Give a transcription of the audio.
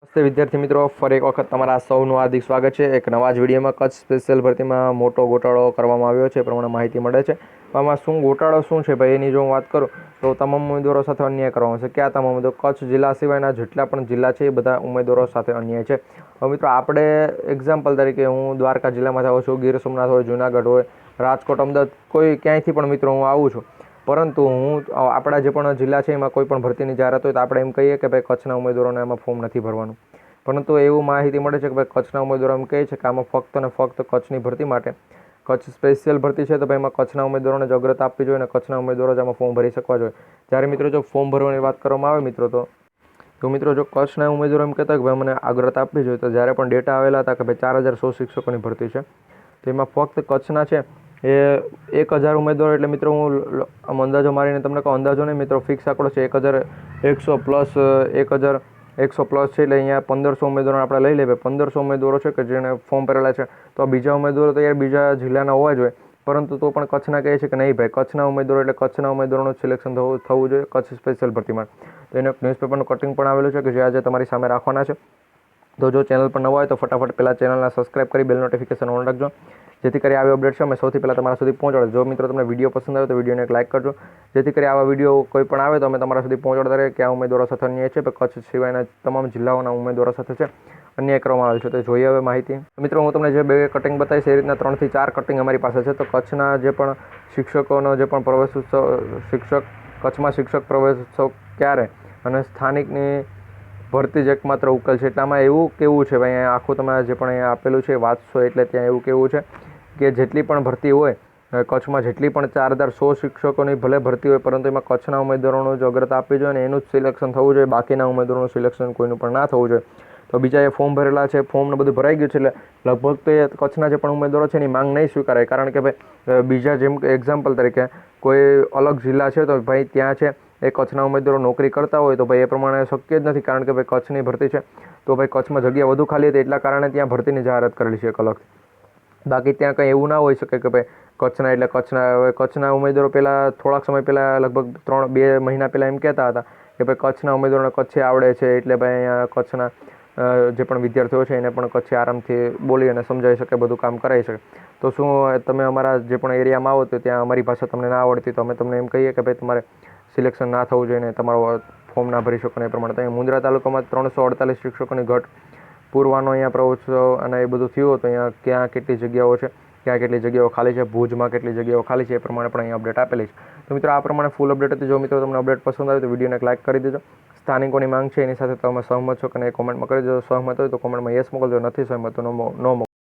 નમસ્તે વિદ્યાર્થી મિત્રો, ફરી એક વખત તમારા સૌનું હાર્દિક સ્વાગત છે. એક નવા જ વિડીયોમાં કચ્છ સ્પેશિયલ ભરતીમાં મોટો ગોટાળો કરવામાં આવ્યો છે એ પ્રમાણે માહિતી મળે છે. આમાં શું ગોટાળો શું છે ભાઈ, એની જો હું વાત કરું તો તમામ ઉમેદવારો સાથે અન્યાય કરવામાં છે. ક્યાં તમામ ઉમેદવારો? કચ્છ જિલ્લા સિવાયના જેટલા પણ જિલ્લા છે એ બધા ઉમેદવારો સાથે અન્યાય છે. હવે મિત્રો, આપણે એક્ઝામ્પલ તરીકે હું દ્વારકા જિલ્લામાંથી આવું છું, ગીર સોમનાથ હોય, જુનાગઢ હોય, રાજકોટ, અમદાવાદ, કોઈ ક્યાંયથી પણ મિત્રો હું આવું છું, પરંતુ હું આપણા જે પણ જિલ્લા છે એમાં કોઈ પણ ભરતીની જાહેરાત હોય તો આપણે એમ કહીએ કે ભાઈ કચ્છના ઉમેદવારોને એમાં ફોર્મ નથી ભરવાનું. પરંતુ એવું માહિતી મળે છે કે ભાઈ કચ્છના ઉમેદવારો એમ કહે છે કે આમાં ફક્ત ને ફક્ત કચ્છની ભરતી માટે, કચ્છ સ્પેશિયલ ભરતી છે તો ભાઈ એમાં કચ્છના ઉમેદવારોને જ અગ્રતા આપવી જોઈએ અને કચ્છના ઉમેદવારો જ આમાં ફોર્મ ભરી શકવા જોઈએ. જ્યારે મિત્રો જો ફોર્મ ભરવાની વાત કરવામાં આવે મિત્રો તો મિત્રો જો કચ્છના ઉમેદવારો એમ કહેતા કે ભાઈ મને અગ્રતા આપવી જોઈએ, તો જ્યારે પણ ડેટા આવેલા હતા કે ભાઈ 4100 શિક્ષકોની ભરતી છે, તો એમાં ફક્ત કચ્છના છે એ 1000 ઉમેદવારો. એટલે મિત્રો હું અંદાજો મારીને તમને કહું, અંદાજો નહીં મિત્રો, ફિક્સ આંકડો છે 1100 પ્લસ 1100 પ્લસ છે. એટલે અહીંયા 1500 ઉમેદવારો આપણે લઈ લઈએ. 1500 ઉમેદવારો છે કે જેણે ફોર્મ ભરેલા છે, તો બીજા ઉમેદવારો તો યાર બીજા જિલ્લાના હોવા જોઈએ, પરંતુ તો પણ કચ્છના કહે છે કે નહીં ભાઈ, કચ્છના ઉમેદવારો એટલે કચ્છના ઉમેદવારોનું સિલેક્શન થવું જોઈએ કચ્છ સ્પેશિયલ ભરતીમાં. તો એનું એક ન્યૂઝપેપરનું કટિંગ પણ આવેલું છે કે જે આજે તમારી સામે રાખવાના છે. તો જો ચેનલ પર નવા હોય તો ફટાફટ પહેલાં ચેનલને સબસ્ક્રાઈબ કરી બેલ નોટિફિકેશન ઓન રાખજો, જેથી કરી આવી અપડેટ છે અમે સૌથી પહેલાં તમારા સુધી પહોંચાડો. જો મિત્રો તમને વિડીયો પસંદ આવે તો વિડીયોને એક લાઇક કરજો, જેથી કરી આવા વિડીયો કોઈ પણ આવે તો અમે તમારા સુધી પહોંચાડતા રહીએ કે આ ઉમેદવારો સાથે અન્યાય છે. કચ્છ સિવાયના તમામ જિલ્લાઓના ઉમેદવારો સાથે છે અન્યાય કરવામાં આવેલ છે. તો જોઈએ હવે માહિતી. મિત્રો હું તમને જે બે કટિંગ બતાવીશ એ રીતના 3 થી 4 કટિંગ અમારી પાસે છે. તો કચ્છના જે પણ શિક્ષકોનો જે પણ પ્રવેશોત્સવ, કચ્છમાં શિક્ષક પ્રવેશોત્સવ ક્યારે અને સ્થાનિકની ભરતી જ એકમાત્ર ઉકેલ છે. એટલે આમાં એવું કેવું છે ભાઈ, અહીંયા આખું તમે જે પણ અહીંયા આપેલું છે વાંચશો એટલે ત્યાં એવું કેવું છે કે જેટલી પણ ભરતી હોય કચ્છમાં, જેટલી પણ 4100 શિક્ષકોની ભલે ભરતી હોય, પરંતુ એમાં કચ્છના ઉમેદવારોનું જ અગ્રતા આપવી જોઈએ અને એનું જ સિલેક્શન થવું જોઈએ. બાકીના ઉમેદવારોનું સિલેક્શન કોઈનું પણ ના થવું જોઈએ. તો બીજા એ ફોર્મ ભરેલા છે, ફોર્મને બધું ભરાઈ ગયું છે, એટલે લગભગ તો એ કચ્છના જે પણ ઉમેદવારો છે એની માંગ નહીં સ્વીકારાય. કારણ કે ભાઈ બીજા જેમ કે એક્ઝામ્પલ તરીકે કોઈ અલગ જિલ્લા છે તો ભાઈ ત્યાં છે એ કચ્છના ઉમેદવારો નોકરી કરતા હોય તો ભાઈ એ પ્રમાણે શક્ય જ નથી. કારણ કે ભાઈ કચ્છની ભરતી છે તો ભાઈ કચ્છમાં જગ્યા વધુ ખાલી હતી, એટલા કારણે ત્યાં ભરતીની જાહેરાત કરેલી છે એક અલગ. બાકી ત્યાં કંઈ એવું ના હોઈ શકે કે ભાઈ કચ્છના એટલે કચ્છના ઉમેદવારો પહેલાં થોડાક સમય પહેલાં લગભગ 2 મહિના પહેલાં એમ કહેતા હતા કે ભાઈ કચ્છના ઉમેદવારોને કચ્છી આવડે છે, એટલે ભાઈ અહીંયા કચ્છના જે પણ વિદ્યાર્થીઓ છે એને પણ કચ્છી આરામથી બોલી અને સમજાવી શકે, બધું કામ કરાવી શકે. તો શું તમે અમારા જે પણ એરિયામાં આવો તો ત્યાં અમારી ભાષા તમને ના આવડતી તો અમે તમને એમ કહીએ કે ભાઈ તમારે સિલેક્શન ના થવું જોઈએ ને તમારો ફોર્મ ના ભરી શકો ને એ પ્રમાણે. તો અહીંયા મુંદ્રા તાલુકામાં 348 શિક્ષકોની ઘટ પૂરવાનો અહીંયા પ્રવોત્સવ અને એ બધું થયું. તો અહીંયા ક્યાં કેટલી જગ્યાઓ છે, ક્યાં કેટલી જગ્યાઓ ખાલી છે, ભુજમાં કેટલી જગ્યાઓ ખાલી છે, એ પ્રમાણે પણ અહીંયા અપડેટ આપેલી છે. તો મિત્રો આ પ્રમાણે ફૂલ અપડેટ હતી. જો મિત્રો તમને અપડેટ પસંદ આવે તો વિડીયોને એક લાઇક કરી દેજો. સ્થાનિકોની માંગ છે એની સાથે તમે સહમત છો કે નહીં કોમેન્ટમાં કરી દેજો. સહમત હોય તો કોમેન્ટમાં યસ મોકલજો, નથી સહમત તો નો મોકલજો.